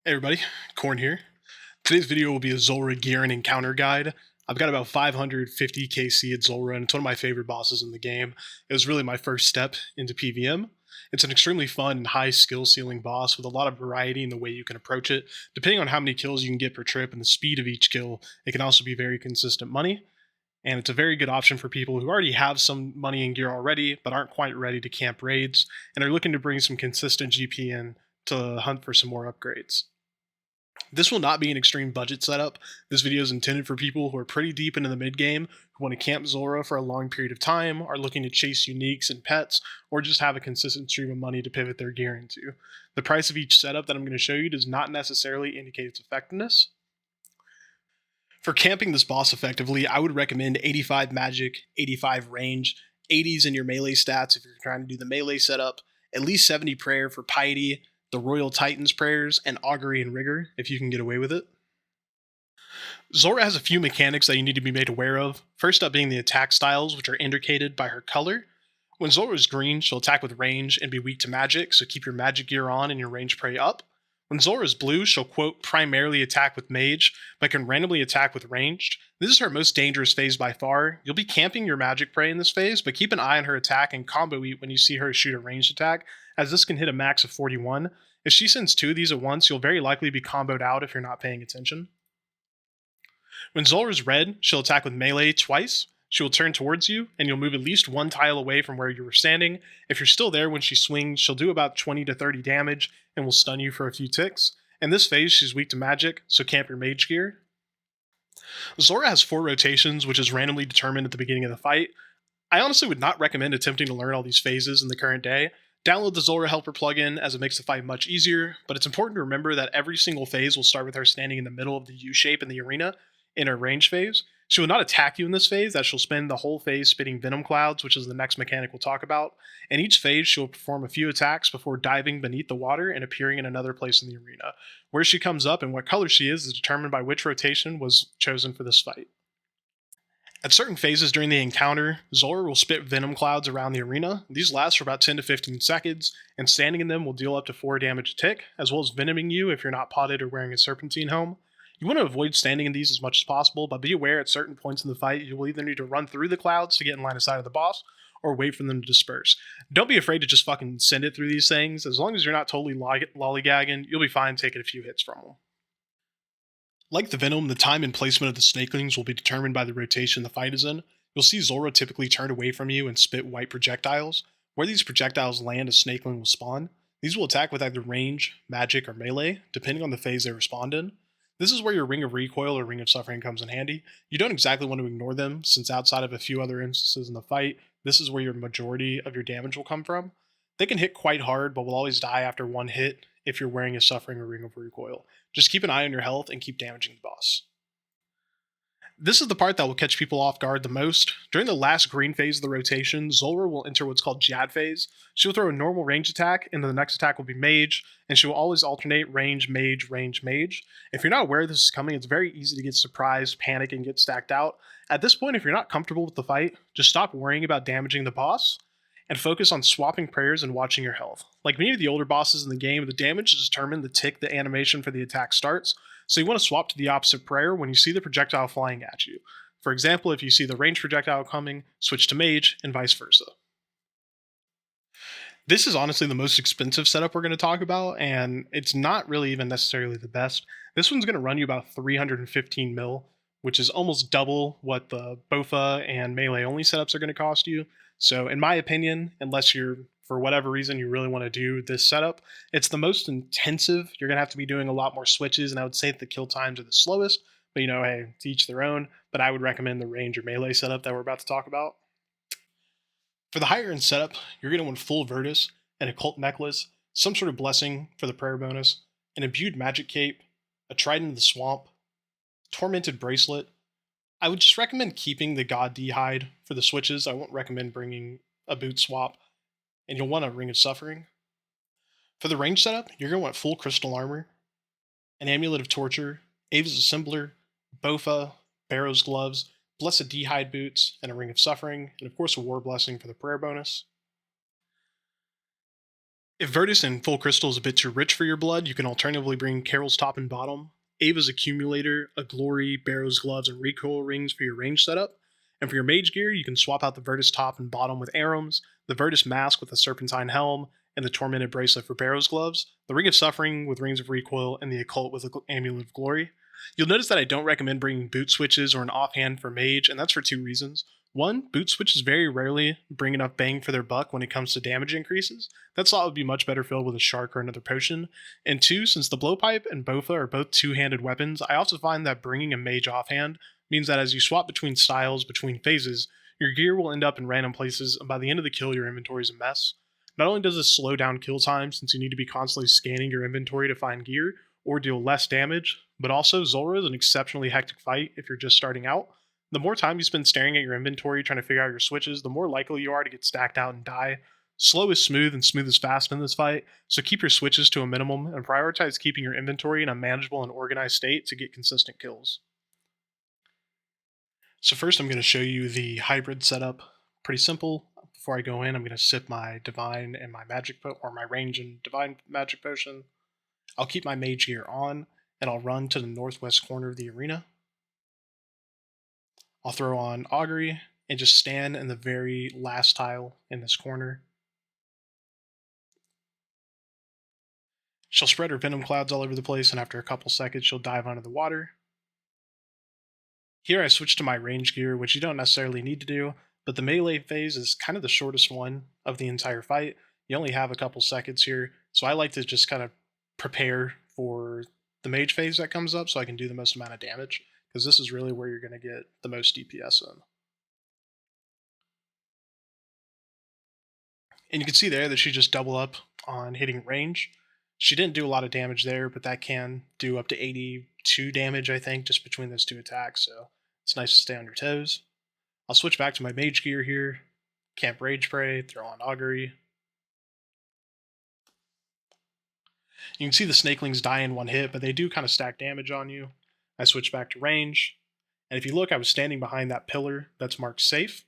Hey everybody, Corn here. Today's video will be a Zulrah gear and encounter guide. I've got about 550 KC at Zulrah, and it's one of my favorite bosses in the game. It was really my first step into PvM. It's an extremely fun and high skill ceiling boss with a lot of variety in the way you can approach it. Depending on how many kills you can get per trip and the speed of each kill, it can also be very consistent money. And it's a very good option for people who already have some money and gear already, but aren't quite ready to camp raids, and are looking to bring some consistent GP in to hunt for some more upgrades. This will not be an extreme budget setup. This video is intended for people who are pretty deep into the mid game, who want to camp Zulrah for a long period of time, are looking to chase uniques and pets, or just have a consistent stream of money to pivot their gear into. The price of each setup that I'm going to show you does not necessarily indicate its effectiveness. For camping this boss effectively, I would recommend 85 magic, 85 range, 80s in your melee stats if you're trying to do the melee setup, at least 70 prayer for piety, the Royal Titan's prayers, and augury and rigor if you can get away with it. Zulrah has a few mechanics that you need to be made aware of. First up being the attack styles, which are indicated by her color. When Zulrah is green, she'll attack with range and be weak to magic, so keep your magic gear on and your range prey up. When Zulrah is blue, she'll quote primarily attack with mage, but can randomly attack with ranged. This is her most dangerous phase by far. You'll be camping your magic prey in this phase, but keep an eye on her attack and combo eat when you see her shoot a ranged attack, as this can hit a max of 41. If she sends two of these at once, you'll very likely be comboed out if you're not paying attention. When Zulrah's red, she'll attack with melee twice. She will turn towards you, and you'll move at least one tile away from where you were standing. If you're still there when she swings, she'll do about 20 to 30 damage and will stun you for a few ticks. In this phase, she's weak to magic, so camp your mage gear. Zulrah has 4 rotations, which is randomly determined at the beginning of the fight. I honestly would not recommend attempting to learn all these phases in the current day. Download the Zulrah Helper plugin as it makes the fight much easier, but it's important to remember that every single phase will start with her standing in the middle of the U shape in the arena in her range phase. She will not attack you in this phase, as she'll spend the whole phase spitting venom clouds, which is the next mechanic we'll talk about. In each phase, she'll perform a few attacks before diving beneath the water and appearing in another place in the arena. Where she comes up and what color she is determined by which rotation was chosen for this fight. At certain phases during the encounter, Zulrah will spit venom clouds around the arena. These last for about 10 to 15 seconds, and standing in them will deal up to 4 damage a tick, as well as venoming you if you're not potted or wearing a serpentine helm. You want to avoid standing in these as much as possible, but be aware at certain points in the fight you will either need to run through the clouds to get in line of sight of the boss, or wait for them to disperse. Don't be afraid to just fucking send it through these things. As long as you're not totally lollygagging, you'll be fine taking a few hits from them. Like the Venom, the time and placement of the Snakelings will be determined by the rotation the fight is in. You'll see Zulrah typically turn away from you and spit white projectiles. Where these projectiles land, a Snakeling will spawn. These will attack with either range, magic, or melee, depending on the phase they respond in. This is where your Ring of Recoil or Ring of Suffering comes in handy. You don't exactly want to ignore them, since outside of a few other instances in the fight, this is where your majority of your damage will come from. They can hit quite hard, but will always die after one hit if you're wearing a Suffering or Ring of Recoil. Just keep an eye on your health and keep damaging the boss. This is the part that will catch people off guard the most. During the last green phase of the rotation, Zulrah will enter what's called Jad phase. She will throw a normal range attack, and then the next attack will be mage, and she will always alternate range, mage, range, mage. If you're not aware this is coming, it's very easy to get surprised, panic, and get stacked out. At this point, if you're not comfortable with the fight, just stop worrying about damaging the boss, and focus on swapping prayers and watching your health. Like many of the older bosses in the game, the damage is determined the tick the animation for the attack starts, so you want to swap to the opposite prayer when you see the projectile flying at you. For example, if you see the range projectile coming, switch to mage, and vice versa. This is honestly the most expensive setup we're going to talk about, and it's not really even necessarily the best. This one's going to run you about 315 mil, which is almost double what the Bofa and melee only setups are going to cost you. So in my opinion, unless you're, for whatever reason, you really want to do this setup, it's the most intensive. You're going to have to be doing a lot more switches, and I would say that the kill times are the slowest, but hey, to each their own. But I would recommend the range or melee setup that we're about to talk about. For the higher end setup, you're going to want full Virtus, an occult necklace, some sort of blessing for the prayer bonus, an imbued magic cape, a trident of the swamp, tormented bracelet. I would just recommend keeping the God D hide for the switches. I won't recommend bringing a boot swap, and you'll want a Ring of Suffering. For the range setup, you're going to want full crystal armor, an amulet of torture, Ava's assembler, Bofa, Barrow's gloves, blessed D hide boots, and a Ring of Suffering, and of course a war blessing for the prayer bonus. If Virtus and Full Crystal is a bit too rich for your blood, you can alternatively bring Carol's top and bottom, Ava's Accumulator, a Glory, Barrow's Gloves, and Recoil Rings for your range setup. And for your mage gear, you can swap out the Virtus top and bottom with Arums, the Virtus Mask with a Serpentine Helm, and the Tormented Bracelet for Barrow's Gloves, the Ring of Suffering with Rings of Recoil, and the Occult with Amulet of Glory. You'll notice that I don't recommend bringing boot switches or an offhand for mage, and that's for two reasons. One, boot switches very rarely bring enough bang for their buck when it comes to damage increases. That slot would be much better filled with a shark or another potion. And two, since the blowpipe and bofa are both two-handed weapons, I also find that bringing a mage offhand means that as you swap between styles, between phases, your gear will end up in random places, and by the end of the kill, your inventory is a mess. Not only does this slow down kill time, since you need to be constantly scanning your inventory to find gear or deal less damage, but also Zulrah is an exceptionally hectic fight if you're just starting out. The more time you spend staring at your inventory trying to figure out your switches, the more likely you are to get stacked out and die. Slow is smooth and smooth is fast in this fight, so keep your switches to a minimum and prioritize keeping your inventory in a manageable and organized state to get consistent kills. So first I'm going to show you the hybrid setup. Pretty simple. Before I go in, I'm going to sip my divine and my magic or my range and divine magic potion. I'll keep my mage gear on and I'll run to the northwest corner of the arena. I'll throw on augury and just stand in the very last tile in this corner. She'll spread her venom clouds all over the place, and after a couple seconds she'll dive under the water. Here I switch to my range gear, which you don't necessarily need to do, but the melee phase is kind of the shortest one of the entire fight. You only have a couple seconds here, so I like to just kind of prepare for the mage phase that comes up so I can do the most amount of damage, because this is really where you're going to get the most DPS in. And you can see there that she just double up on hitting range. She didn't do a lot of damage there, but that can do up to 82 damage, I think, just between those two attacks, so it's nice to stay on your toes. I'll switch back to my mage gear here, camp Rage Spray, throw on augury. You can see the snakelings die in one hit, but they do kind of stack damage on you. I switch back to range, and if you look, I was standing behind that pillar that's marked safe.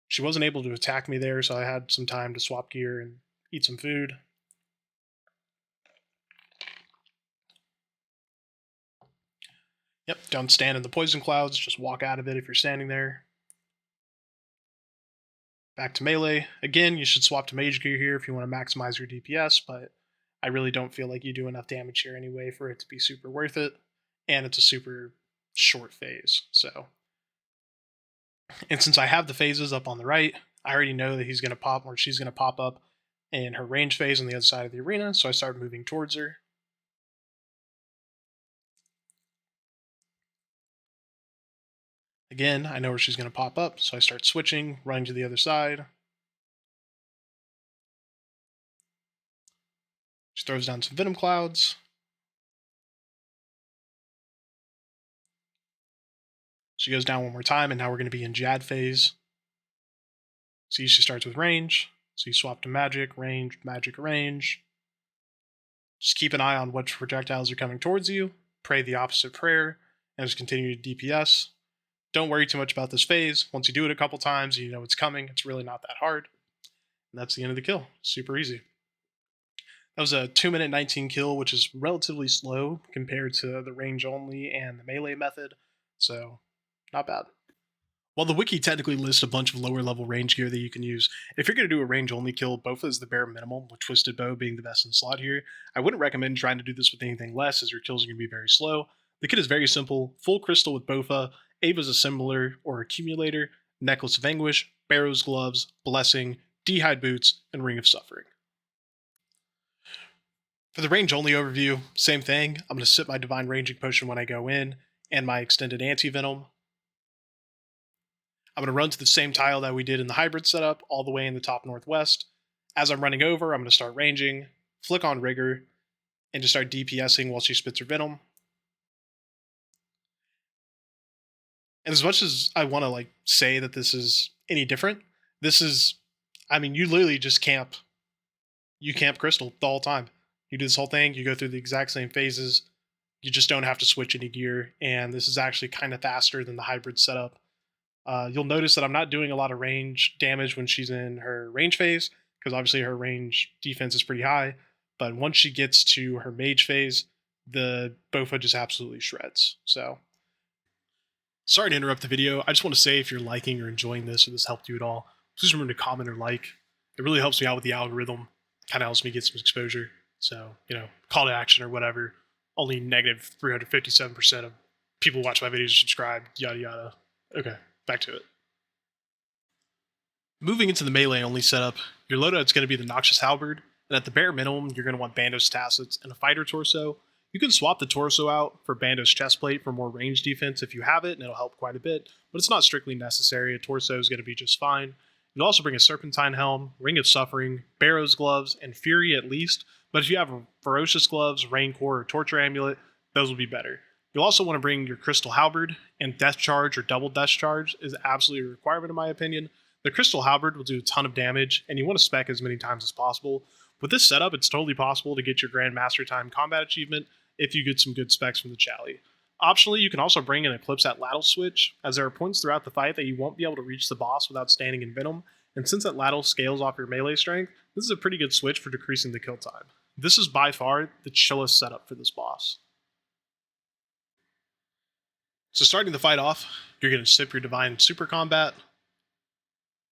She wasn't able to attack me there, so I had some time to swap gear and eat some food. Yep, don't stand in the poison clouds, just walk out of it if you're standing there. Back to melee. Again, you should swap to mage gear here if you want to maximize your DPS, but I really don't feel like you do enough damage here anyway for it to be super worth it, and it's a super short phase, so. And since I have the phases up on the right, I already know that he's going to pop, or she's going to pop up in her range phase on the other side of the arena, so I start moving towards her. Again, I know where she's going to pop up, so I start switching, running to the other side. She throws down some venom clouds. She goes down one more time, and now we're going to be in Jad phase. See, she starts with range. So you swap to magic, range, magic, range. Just keep an eye on which projectiles are coming towards you. Pray the opposite prayer, and just continue to DPS. Don't worry too much about this phase. Once you do it a couple times, you know it's coming. It's really not that hard. And that's the end of the kill. Super easy. That was a 2-minute 19 kill, which is relatively slow compared to the range only and the melee method. So, not bad. While the wiki technically lists a bunch of lower level range gear that you can use, if you're going to do a range only kill, Bofa is the bare minimum, with Twisted Bow being the best in slot here. I wouldn't recommend trying to do this with anything less, as your kills are going to be very slow. The kit is very simple: full crystal with Bofa, Ava's Assembler or Accumulator, Necklace of Anguish, Barrow's Gloves, Blessing, D'hide Boots, and Ring of Suffering. For the range only overview, same thing. I'm going to sip my Divine Ranging Potion when I go in, and my extended Anti-Venom. I'm going to run to the same tile that we did in the hybrid setup, all the way in the top northwest. As I'm running over, I'm going to start ranging, flick on Rigor, and just start DPSing while she spits her Venom. And as much as I want to say that this is any different, this is, you literally just camp Crystal the whole time. You do this whole thing, you go through the exact same phases, you just don't have to switch any gear, and this is actually kind of faster than the hybrid setup. You'll notice that I'm not doing a lot of range damage when she's in her range phase, because obviously her range defense is pretty high. But once she gets to her mage phase, the Bofa just absolutely shreds. So sorry to interrupt the video. I just want to say if you're liking or enjoying this or this helped you at all, please remember to comment or like. It really helps me out with the algorithm. Kind of helps me get some exposure. So, call to action or whatever. Only negative 357% of people who watch my videos are subscribed, yada yada. Okay, back to it. Moving into the melee only setup, your loadout's going to be the Noxious Halberd, and at the bare minimum, you're going to want Bandos Tassets and a Fighter Torso. You can swap the Torso out for Bandos Chestplate for more range defense if you have it, and it'll help quite a bit, but it's not strictly necessary. A Torso is going to be just fine. You'll also bring a Serpentine Helm, Ring of Suffering, Barrow's Gloves, and Fury at least, but if you have Ferocious Gloves, Rain Core, or Torture Amulet, those will be better. You'll also want to bring your Crystal Halberd, and Death Charge or Double Death Charge is absolutely a requirement in my opinion. The Crystal Halberd will do a ton of damage, and you want to spec as many times as possible. With this setup, it's totally possible to get your Grand Master Time Combat achievement if you get some good specs from the Chally. Optionally, you can also bring an Eclipse at Lattice Switch, as there are points throughout the fight that you won't be able to reach the boss without standing in Venom, and since that Lattice scales off your melee strength, this is a pretty good switch for decreasing the kill time. This is by far the chillest setup for this boss. So starting the fight off, you're going to sip your Divine Super Combat,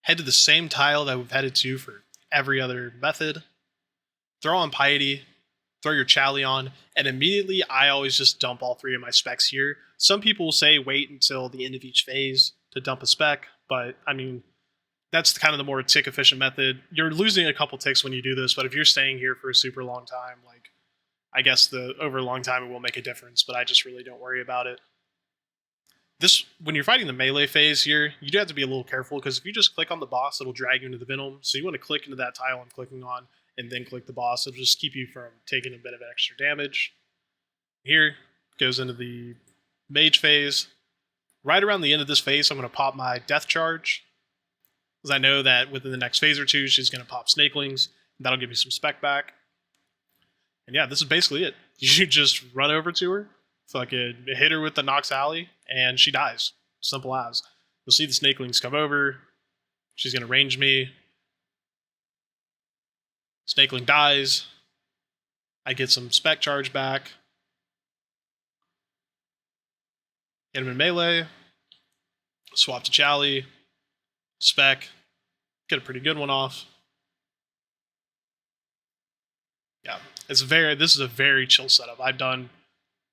head to the same tile that we've headed to for every other method, throw on Piety, throw your Chally on, and immediately I always just dump all three of my specs here. Some people will say wait until the end of each phase to dump a spec, but I mean, that's kind of the more tick efficient method. You're losing a couple ticks when you do this, but if you're staying here for a super long time, like I guess over a long time it will make a difference, but I just really don't worry about it. When you're fighting the melee phase here, you do have to be a little careful because if you just click on the boss, it'll drag you into the Venom. So you want to click into that tile I'm clicking on and then click the boss. It'll just keep you from taking a bit of extra damage. Here goes into the mage phase. Right around the end of this phase, I'm going to pop my Death Charge, because I know that within the next phase or two, she's going to pop Snakelings. That'll give you some spec back. And yeah, this is basically it. You just run over to her, fucking hit her with the Nox Alley, and she dies. Simple as. You'll see the Snakelings come over. She's going to range me. Snakeling dies. I get some spec charge back. Hit him in melee. Swap to Chally. Spec. Get a pretty good one off. Yeah, this is a very chill setup. I've done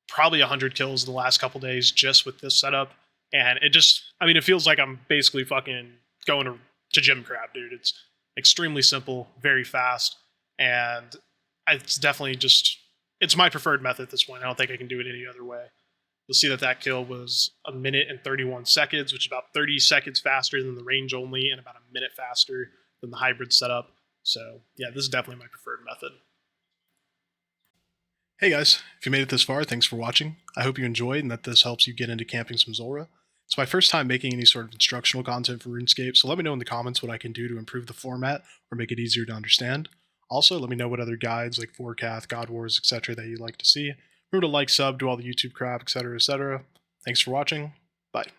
probably 100 kills in the last couple days just with this setup, and it feels like I'm basically fucking going to gym crap, dude. It's extremely simple, very fast, and it's definitely it's my preferred method at this point. I don't think I can do it any other way. You'll see that kill was 1 minute and 31 seconds, which is about 30 seconds faster than the range only and about 1 minute faster than the hybrid setup. So yeah, this is definitely my preferred method. Hey guys, if you made it this far, thanks for watching. I hope you enjoyed and that this helps you get into camping some Zulrah. It's my first time making any sort of instructional content for RuneScape, so let me know in the comments what I can do to improve the format or make it easier to understand. Also, let me know what other guides like Forecath, God Wars, etc. that you'd like to see. Remember to like, sub, do all the YouTube crap, etc., etc. Thanks for watching. Bye.